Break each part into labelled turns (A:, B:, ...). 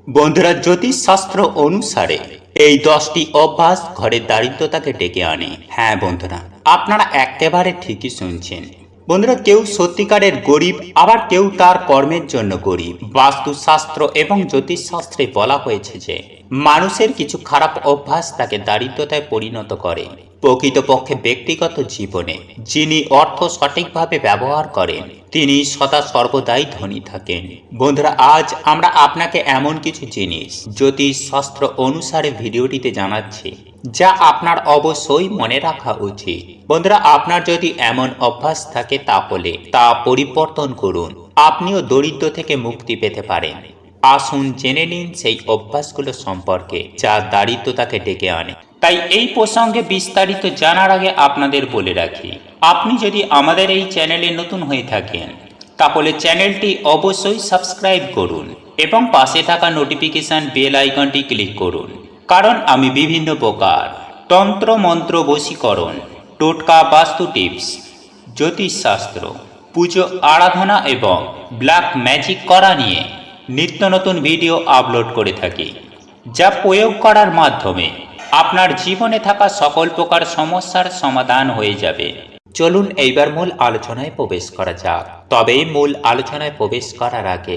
A: বন্ধুরা, জ্যোতিষশাস্ত্র অনুসারে এই 10টি অভ্যাস ঘরের দারিদ্রতাকে ডেকে আনে। হ্যাঁ বন্ধুরা, আপনারা একেবারে ঠিকই শুনছেন। বন্ধুরা, কেউ সত্যিকারের গরিব, আবার কেউ তার কর্মের জন্য গরিব। বাস্তুশাস্ত্র এবং জ্যোতিষশাস্ত্রে বলা হয়েছে যে মানুষের কিছু খারাপ অভ্যাস তাকে দারিদ্রতায় পরিণত করে। প্রকৃতপক্ষে ব্যক্তিগত জীবনে যিনি অর্থ সঠিকভাবে ব্যবহার করেন তিনি সদা সর্বদাই ধনী থাকেন। বন্ধুরা, আজ আমরা আপনাকে এমন কিছু জিনিস জ্যোতিষ শাস্ত্র অনুসারে ভিডিওটিতে জানাচ্ছি যা আপনার অবশ্যই মনে রাখা উচিত। বন্ধুরা, আপনার যদি এমন অভ্যাস থাকে তাহলে তা পরিবর্তন করুন, আপনিও দরিদ্র থেকে মুক্তি পেতে পারেন। আসুন জেনে নিন সেই অভ্যাসগুলো সম্পর্কে যা দারিদ্রতাকে ডেকে আনে। তাই এই প্রসঙ্গে বিস্তারিত জানার আগে আপনাদের বলে রাখি, আপনি যদি আমাদের এই চ্যানেলে নতুন হয়ে থাকেন তাহলে চ্যানেলটি অবশ্যই সাবস্ক্রাইব করুন এবং পাশে থাকা নোটিফিকেশন বেল আইকনটি ক্লিক করুন, কারণ আমি বিভিন্ন প্রকার তন্ত্র মন্ত্র, বশীকরণ, টোটকা, বাস্তু টিপস, জ্যোতিষশাস্ত্র, পুজো আরাধনা এবং ব্ল্যাক ম্যাজিক করা নিয়ে নিত্য নতুন ভিডিও আপলোড করে থাকি, যা প্রয়োগ করার মাধ্যমে আপনার জীবনে থাকা সকল প্রকার সমস্যার সমাধান হয়ে যাবে। চলুন এইবার মূল আলোচনায় প্রবেশ করা যাক। তবে মূল আলোচনায় প্রবেশ করার আগে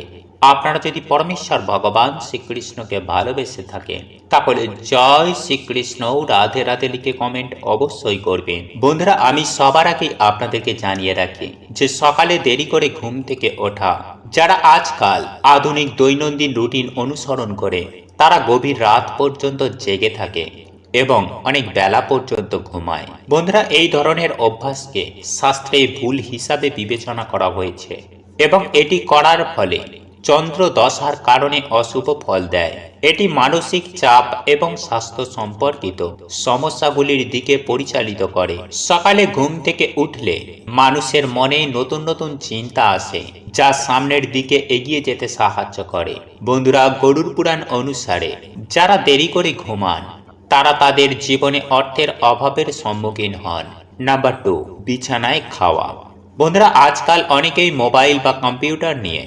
A: আপনারা যদি পরমেশ্বর ভগবান শ্রীকৃষ্ণকে ভালোবেসে থাকেন তাহলে জয় শ্রীকৃষ্ণ রাধে রাধে লিখে কমেন্ট অবশ্যই করবেন। বন্ধুরা, আমি সবার আগে আপনাদেরকে জানিয়ে রাখি যে সকালে দেরি করে ঘুম থেকে ওঠা, যারা আজকাল আধুনিক দৈনন্দিন রুটিন অনুসরণ করে তারা গভীর রাত পর্যন্ত জেগে থাকে এবং অনেক বেলা পর্যন্ত ঘুমায়। বন্ধুরা, এই ধরনের অভ্যাসকে শাস্ত্রে ভুল হিসাবে বিবেচনা করা হয়েছে এবং এটি করার ফলে চন্দ্র দশার কারণে অশুভ ফল দেয়। এটি মানসিক চাপ এবং স্বাস্থ্য সম্পর্কিত সমস্যাগুলির দিকে পরিচালিত করে। সকালে ঘুম থেকে উঠলে মানুষের মনে নতুন নতুন চিন্তা আসে যা সামনের দিকে এগিয়ে যেতে সাহায্য করে। বন্ধুরা, গরুড় পুরাণ অনুসারে যারা দেরি করে ঘুমান তারা তাদের জীবনে অর্থের অভাবের সম্মুখীন হন। নাম্বার 2, বিছানায় খাওয়া। বন্ধুরা, আজকাল অনেকেই মোবাইল বা কম্পিউটার নিয়ে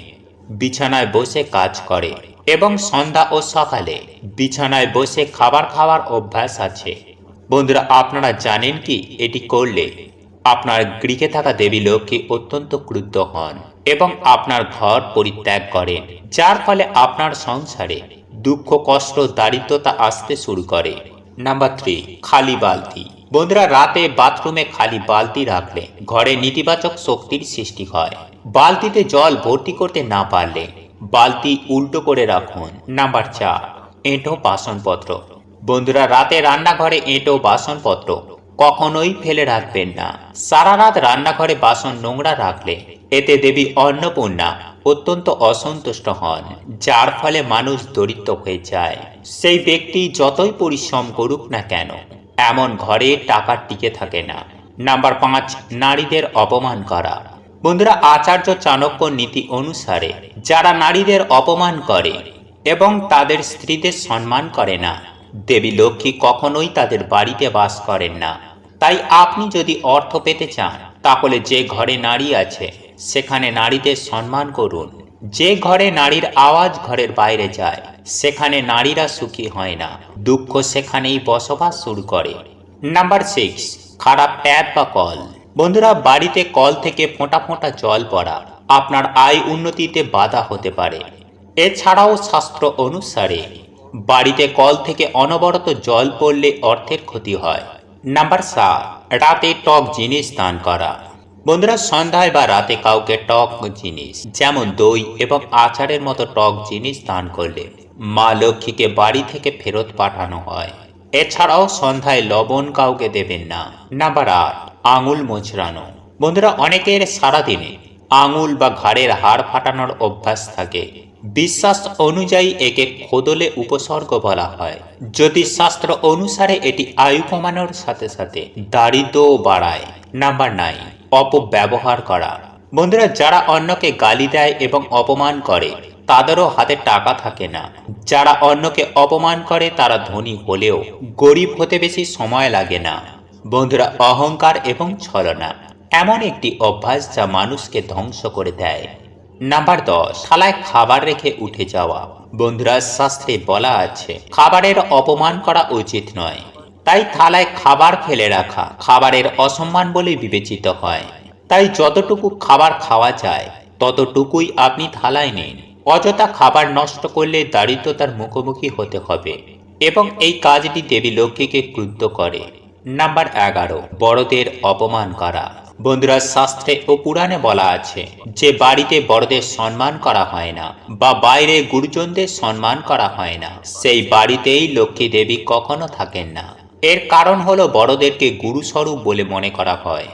A: বিছানায় বসে কাজ করে এবং সন্ধ্যা ও সকালে বিছানায় বসে খাবার খাওয়ার অভ্যাস আছে। বন্ধুরা, আপনারা জানেন কি এটি করলে আপনার গৃহে থাকা দেবী লক্ষ্মী অত্যন্ত ক্রুদ্ধ হন এবং আপনার ঘর পরিত্যাগ করেন, যার ফলে আপনার সংসারে দুঃখ, কষ্ট, দারিদ্রতা আসতে শুরু করে। নাম্বার 3, খালি বালতি। বন্ধুরা, রাতে বাথরুমে খালি বালতি রাখলে ঘরে নেতিবাচক শক্তির সৃষ্টি হয়। বালতিতে জল ভর্তি করতে না পারলে বালতি উল্টো করে রাখুন। নাম্বার 4, এঁটো বাসনপত্র। বন্ধুরা, রাতে রান্নাঘরে এঁটো বাসনপত্র কখনোই ফেলে রাখবেন না। সারা রাত রান্নাঘরে বাসন নোংরা রাখলে এতে দেবী অন্নপূর্ণা অত্যন্ত অসন্তুষ্ট হন, যার ফলে মানুষ দরিদ্র হয়ে যায়। সেই ব্যক্তি যতই পরিশ্রম করুক না কেন এমন ঘরে টাকা টিকে থাকে না। নাম্বার 5, নারীদের অপমান করা। বন্ধুরা, আচার্য চাণক্য নীতি অনুসারে যারা নারীদের অপমান করে এবং তাদের স্ত্রীদের সম্মান করে না, দেবী লক্ষ্মী কখনোই তাদের বাড়িতে বাস করেন না। তাই আপনি যদি অর্থ পেতে চান তাহলে যে ঘরে নারী আছে সেখানে নারীদের সম্মান করুন। যে ঘরে নারীর আওয়াজ ঘরের বাইরে যায় সেখানে নারীরা সুখী হয় না, দুঃখ সেখানেই বসবাস শুরু করে। নাম্বার 6, খারাপ ট্যাপ বা কল। বন্ধুরা, বাড়িতে কল থেকে ফোঁটা ফোঁটা জল পড়া আপনার আয় উন্নতিতে বাধা হতে পারে। এছাড়াও শাস্ত্র অনুসারে বাড়িতে কল থেকে অনবরত জল পড়লে অর্থের ক্ষতি হয়। নাম্বার 7, রাতে টক জিনিস দান করা। বন্ধুরা, সন্ধ্যায় বা রাতে কাউকে টক জিনিস যেমন দই এবং আচারের মতো টক জিনিস দান করলে মা লক্ষ্মীকে বাড়ি থেকে ফেরত পাঠানো হয়। এছাড়াও সন্ধ্যায় লবণ কাউকে দেবেন না। নাম্বার 8, আঙুল মোচড়ানো। বন্ধুরা, অনেকের সারাদিনে আঙুল বা ঘাড়ের হাড় ফাটানোর অভ্যাস থাকে। বিশ্বাস অনুযায়ী একে খোদলে উপসর্গ বলা হয়। জ্যোতিষশাস্ত্র অনুসারে এটি আয়ু কমানোর সাথে সাথে দারিদ্র্যও বাড়ায়। নাম্বার 9, অপব্যবহার করা। বন্ধুরা, যারা অন্যকে গালি দেয় এবং অপমান করে তাদেরও হাতে টাকা থাকে না। যারা অন্যকে অপমান করে তারা ধনী হলেও গরিব হতে বেশি সময় লাগে না। বন্ধুরা, অহংকার এবং ছলনা এমন একটি অভ্যাস যা মানুষকে ধ্বংস করে দেয়। নাম্বার 10, থালায় খাবার রেখে উঠে যাওয়া। বন্ধুরা, শাস্ত্রে বলা আছে খাবারের অপমান করা উচিত নয়। তাই থালায় খাবার ফেলে রাখা খাবারের অসম্মান বলে বিবেচিত হয়। তাই যতটুকু খাবার খাওয়া যায় ততটুকুই আপনি থালায় নিন। অযথা খাবার নষ্ট করলে দারিদ্রতার মুখোমুখি হতে হবে এবং এই কাজটি দেবী লক্ষ্মীকে ক্রুদ্ধ করে। নাম্বার 11, বড়দের অপমান করা। বন্ধুরা, শাস্ত্রে ও পুরাণে বলা আছে যে বাড়িতে বড়দের সম্মান করা হয় না বা বাইরে গুরুজনদের সম্মান করা হয় না, সেই বাড়িতেই লক্ষ্মী দেবী কখনো থাকেন না। এর কারণ হলো বড়দেরকে গুরুস্বরূপ বলে মনে করা হয়,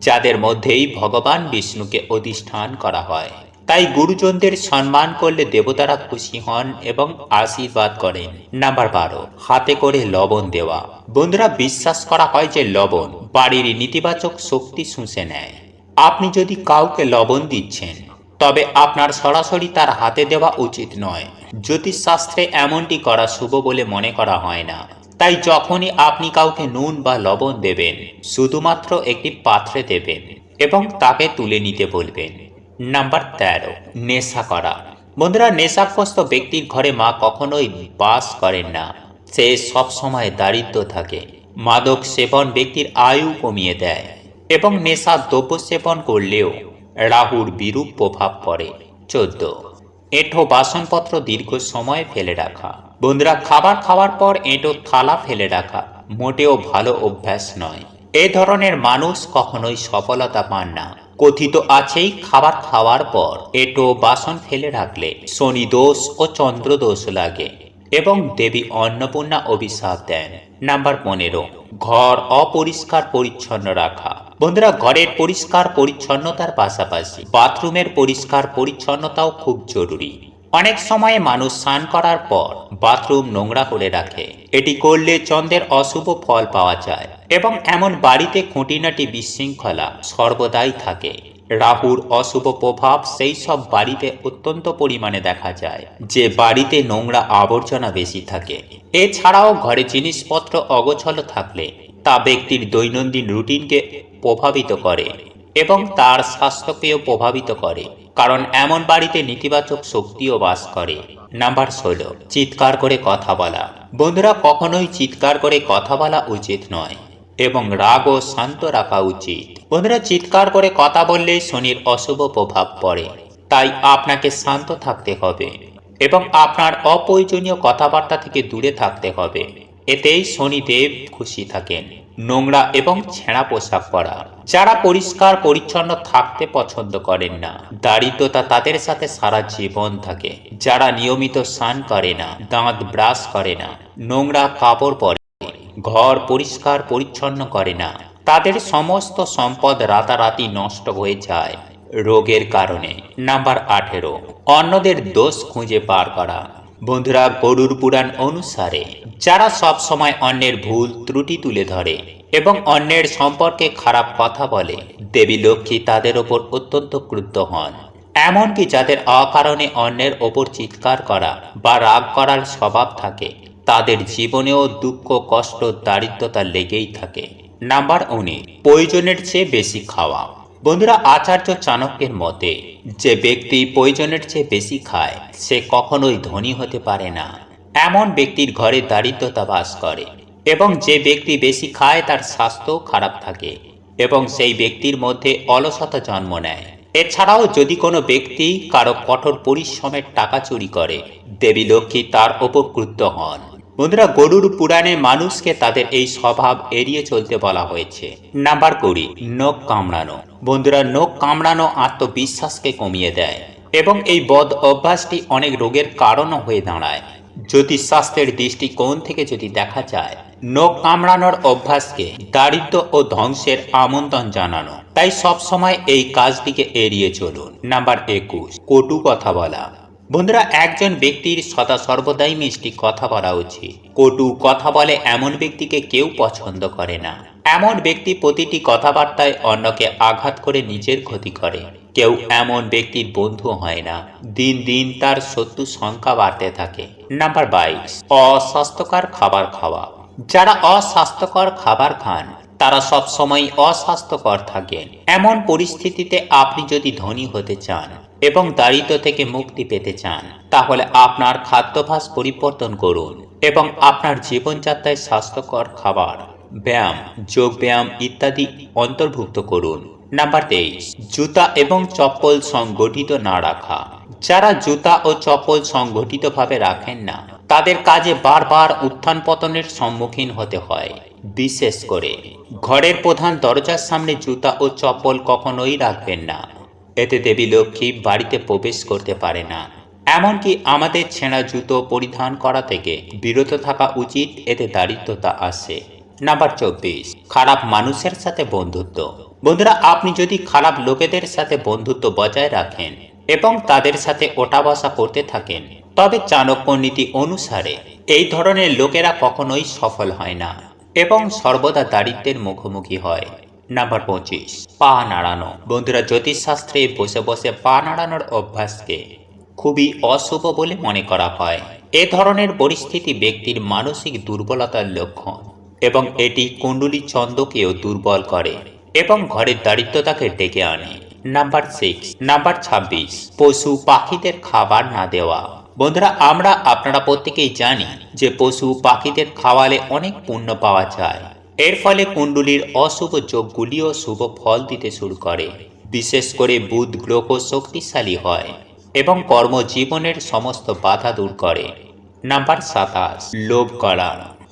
A: যাদের মধ্যেই ভগবান বিষ্ণুকে অধিষ্ঠান করা হয়। তাই গুরুজনদের সম্মান করলে দেবতারা খুশি হন এবং আশীর্বাদ করেন। নাম্বার 12, হাতে করে লবণ দেওয়া। বন্ধুরা, বিশ্বাস করা হয় যে লবণ বাড়ির নেতিবাচক শক্তি শুষে নেয়। আপনি যদি কাউকে লবণ দিচ্ছেন তবে আপনার সরাসরি তার হাতে দেওয়া উচিত নয়। জ্যোতিষশাস্ত্রে এমনটি করা শুভ বলে মনে করা হয় না। তাই যখনই আপনি কাউকে নুন বা লবণ দেবেন, শুধুমাত্র একটি পাত্রে দেবেন এবং তাকে তুলে নিতে বলবেন। নাম্বার 13, নেশা করা। বন্ধুরা, নেশাগ্রস্ত ব্যক্তির ঘরে মা কখনোই বাস করেন না। সে সবসময় দারিদ্র থাকে। মাদক সেবন ব্যক্তির আয়ু কমিয়ে দেয় এবং নেশা দ্রব্য সেবন করলেও রাহুর বিরূপ প্রভাব পড়ে। 14, এঁঠো বাসনপত্র দীর্ঘ সময় ফেলে রাখা। বন্ধুরা, খাবার খাওয়ার পর এঁটো থালা ফেলে রাখা মোটেও ভালো অভ্যাস নয়। এ ধরনের মানুষ কখনোই সফলতা পান না। কথিত আছেই খাবার খাওয়ার পর এঁটো বাসন ফেলে রাখলে শনি দোষ ও চন্দ্র দোষ লাগে এবং দেবী অন্নপূর্ণা অভিশাপ দেন। নাম্বার 15, ঘর অপরিষ্কার পরিচ্ছন্ন রাখা। বন্ধুরা, ঘরের পরিষ্কার পরিচ্ছন্নতার পাশাপাশি বাথরুমের পরিষ্কার পরিচ্ছন্নতাও খুব জরুরি। অনেক সময়ে মানুষ স্নান করার পর বাথরুম নোংরা করে রাখে। এটি করলে চন্দ্রের অশুভ ফল পাওয়া যায় এবং এমন বাড়িতে খুঁটিনাটি বিশৃঙ্খলা সর্বদাই থাকে। রাহুর অশুভ প্রভাব সেই সব বাড়িতে অত্যন্ত পরিমাণে দেখা যায় যে বাড়িতে নোংরা আবর্জনা বেশি থাকে। এছাড়াও ঘরে জিনিসপত্র অগোছালো থাকলে তা ব্যক্তির দৈনন্দিন রুটিনকে প্রভাবিত করে এবং তার স্বাস্থ্যকেও প্রভাবিত করে, কারণ এমন বাড়িতে নেতিবাচক শক্তিও বাস করে। নাম্বার 16, চিৎকার করে কথা বলা। বন্ধুরা, কখনোই চিৎকার করে কথা বলা উচিত নয় এবং রাগ ও শান্ত রাখা উচিত। বন্ধুরা, চিৎকার করে কথা বললে শনির অশুভ প্রভাব পড়ে। তাই আপনাকে শান্ত থাকতে হবে এবং আপনার অপ্রয়োজনীয় কথাবার্তা থেকে দূরে থাকতে হবে। এতেই শনিদেব খুশি থাকেন। নোংরা এবং ছেঁড়া পোশাক পরা। যারা পরিষ্কার পরিচ্ছন্ন থাকতে পছন্দ করেন না, দারিদ্রতা তাদের সাথে সারা জীবন থাকে। যারা নিয়মিত স্নান করে না, দাঁত ব্রাশ করে না, নোংরা কাপড় পরে, ঘর পরিষ্কার পরিচ্ছন্ন করে না, তাদের সমস্ত সম্পদ রাতারাতি নষ্ট হয়ে যায় রোগের কারণে। নাম্বার 18, অন্যদের দোষ খুঁজে বার করা। বন্ধুরা, গরুর পুরাণ অনুসারে যারা সব সময় অন্যের ভুল ত্রুটি তুলে ধরে এবং অন্যের সম্পর্কে খারাপ কথা বলে, দেবী লক্ষ্মী তাদের ওপর অত্যন্ত ক্রুদ্ধ হন। এমনকি যাদের অকারণে অন্যের ওপর চিৎকার করা বা রাগ করার স্বভাব থাকে, তাদের জীবনেও দুঃখ, কষ্ট, দারিদ্রতা লেগেই থাকে। নাম্বার 19, প্রয়োজনের চেয়ে বেশি খাওয়া। বন্ধুরা, আচার্য চাণক্যের মতে যে ব্যক্তি প্রয়োজনের চেয়ে বেশি খায় সে কখনোই ধনী হতে পারে না। এমন ব্যক্তির ঘরে দারিদ্রতা বাস করে এবং যে ব্যক্তি বেশি খায় তার স্বাস্থ্য খারাপ থাকে এবং সেই ব্যক্তির মধ্যে অলসতা জন্ম নেয়। এছাড়াও যদি কোনো ব্যক্তি কারো কঠোর পরিশ্রমের টাকা চুরি করে, দেবী লক্ষ্মী তার ওপর ক্রুদ্ধ হন। বন্ধুরা, গরুর পুরাণে মানুষকে তাদের এই স্বভাব এড়িয়ে চলতে বলা হয়েছে। নাম্বার 20, নখ কামড়ানো। বন্ধুরা, নখ কামড়ানো আত্মবিশ্বাসকে কমিয়ে দেয় এবং এই বদ অভ্যাসটি অনেক রোগের কারণও হয়ে দাঁড়ায়। জ্যোতিষশাস্ত্রের দৃষ্টিকোণ থেকে যদি দেখা যায়, নখ কামড়ানোর অভ্যাসকে দারিদ্র ও ধ্বংসের আমন্ত্রণ জানানো। তাই সবসময় এই কাজটিকে এড়িয়ে চলুন। নাম্বার 21, কটু কথা বলা। বন্ধুরা, একজন ব্যক্তির সদা সর্বদাই মিষ্টি কথা বলা উচিত। কটু কথা বলে এমন ব্যক্তিকে কেউ পছন্দ করে না। এমন ব্যক্তি প্রতিটি কথাবার্তায় অন্যকে আঘাত করে নিজের ক্ষতি করে। কেউ এমন ব্যক্তির বন্ধু হয় না। দিন দিন তার শত্রু সংখ্যা বাড়তে থাকে। নাম্বার 22, অস্বাস্থ্যকর খাবার খাওয়া। যারা অস্বাস্থ্যকর খাবার খান তারা সব সময় অস্বাস্থ্যকর থাকেন। এমন পরিস্থিতিতে আপনি যদি ধনী হতে চান এবং দারিদ্র্য থেকে মুক্তি পেতে চান, তাহলে আপনার খাদ্যাভ্যাস পরিবর্তন করুন এবং আপনার জীবনযাত্রায় স্বাস্থ্যকর খাবার, ব্যায়াম, যোগ ব্যায়াম ইত্যাদি অন্তর্ভুক্ত করুন। নাম্বার 23, জুতা এবং চপ্পল সংগঠিত না রাখা। যারা জুতা ও চপ্পল সংগঠিতভাবে রাখেন না, তাদের কাজে বারবার উত্থান পতনের সম্মুখীন হতে হয়। বিশেষ করে ঘরের প্রধান দরজার সামনে জুতা ও চপ্পল কখনোই রাখবেন না। এতে দেবী লক্ষ্মী বাড়িতে প্রবেশ করতে পারে না। এমনকি আমাদের ছেঁড়া জুতো পরিধান করা থেকে বিরত থাকা উচিত, এতে দারিদ্রতা আসে। নাম্বার 24, খারাপ মানুষের সাথে বন্ধুত্ব। বন্ধুরা, আপনি যদি খারাপ লোকেদের সাথে বন্ধুত্ব বজায় রাখেন এবং তাদের সাথে ওঠা বসা করতে থাকেন, তবে চাণক্য নীতি অনুসারে এই ধরনের লোকেরা কখনোই সফল হয় না এবং সর্বদা দারিদ্র্যের মুখোমুখি হয়। নাম্বার 25, পা নাড়ানো। বন্ধুরা, জ্যোতিষশাস্ত্রে বসে বসে পা নাড়ানোর অভ্যাসকে খুবই অশুভ বলে মনে করা হয়। এ ধরনের পরিস্থিতি ব্যক্তির মানসিক দুর্বলতার লক্ষণ এবং এটি কুণ্ডলী চন্দ্রকেও দুর্বল করে এবং ঘরের দারিদ্রতাকে ডেকে আনে। নাম্বার 26, পশু পাখিদের খাবার না দেওয়া। বন্ধুরা, আপনারা প্রত্যেকেই জানি যে পশু পাখিদের খাওয়ালে অনেক পুণ্য পাওয়া যায়। এর ফলে কুণ্ডলীর অশুভ যোগগুলিও শুভ ফল দিতে শুরু করে। বিশেষ করে বুধ গ্রহ শক্তিশালী হয় এবং কর্মজীবনের সমস্ত বাধা দূর করে। নাম্বার 27, লোভ করা।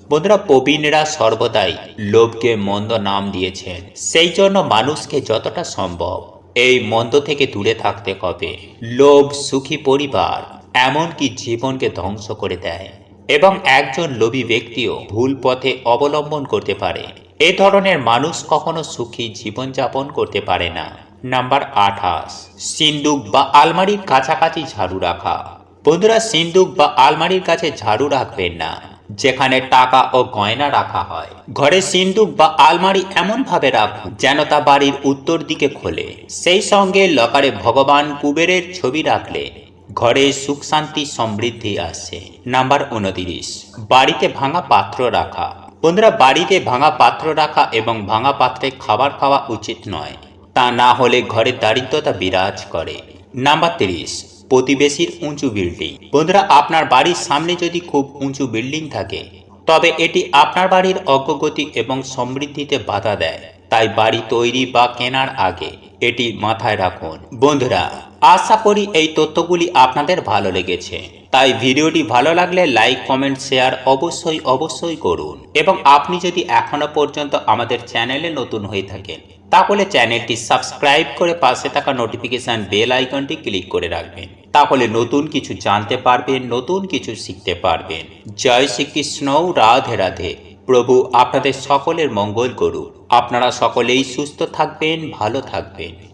A: বন্ধুরা, প্রবীণরা সর্বদাই লোভকে মন্দ নাম দিয়েছেন। সেই জন্য মানুষকে যতটা সম্ভব এই মন্দ থেকে দূরে থাকতে হবে। লোভ সুখী পরিবার, এমনকি জীবনকে ধ্বংস করে দেয় এবং একজন লোভী ব্যক্তিও ভুল পথে অবলম্বন করতে পারে। এ ধরনের মানুষ কখনো সুখী জীবনযাপন করতে পারে না। নাম্বার 28, সিন্দুক বা আলমারির কাছাকাছি ঝাড়ু রাখা। বন্ধুরা, সিন্দুক বা আলমারির কাছে ঝাড়ু রাখবেন না যেখানে টাকা ও গয়না রাখা হয়। ঘরে সিন্দুক বা আলমারি এমন ভাবে রাখুন যেন তা বাড়ির উত্তর দিকে খোলে। সেই সঙ্গে লকারে ভগবান কুবেরের ছবি রাখলে ঘরে সুখ শান্তি সমৃদ্ধি আসে। নাম্বার 29, বাড়িতে ভাঙা পাত্র রাখা। বন্ধুরা, বাড়িতে ভাঙা পাত্র রাখা এবং ভাঙা পাত্রে খাবার খাওয়া উচিত নয়, তা না হলে ঘরে দারিদ্রতা বিরাজ করে। নাম্বার 30, প্রতিবেশীর উঁচু বিল্ডিং। বন্ধুরা, আপনার বাড়ির সামনে যদি খুব উঁচু বিল্ডিং থাকে, তবে এটি আপনার বাড়ির অগ্রগতি এবং সমৃদ্ধিতে বাধা দেয়। তাই বাড়ি তৈরি বা কেনার আগে এটি মাথায় রাখুন। বন্ধুরা, আশা করি এই তথ্যগুলি আপনাদের ভালো লেগেছে। তাই ভিডিওটি ভালো লাগলে লাইক, কমেন্ট, শেয়ার অবশ্যই করুন। এবং আপনি যদি এখনো পর্যন্ত আমাদের চ্যানেলে নতুন হয়ে থাকেন, তাহলে চ্যানেলটি সাবস্ক্রাইব করে পাশে থাকা নোটিফিকেশন বেল আইকনটি ক্লিক করে রাখবেন। তাহলে নতুন কিছু জানতে পারবেন, নতুন কিছু শিখতে পারবেন। জয় শ্রীকৃষ্ণ, রাধে রাধে। প্রভু আপনাদের সকলের মঙ্গল করুক। আপনারা সকলেই সুস্থ থাকবেন, ভালো থাকবেন।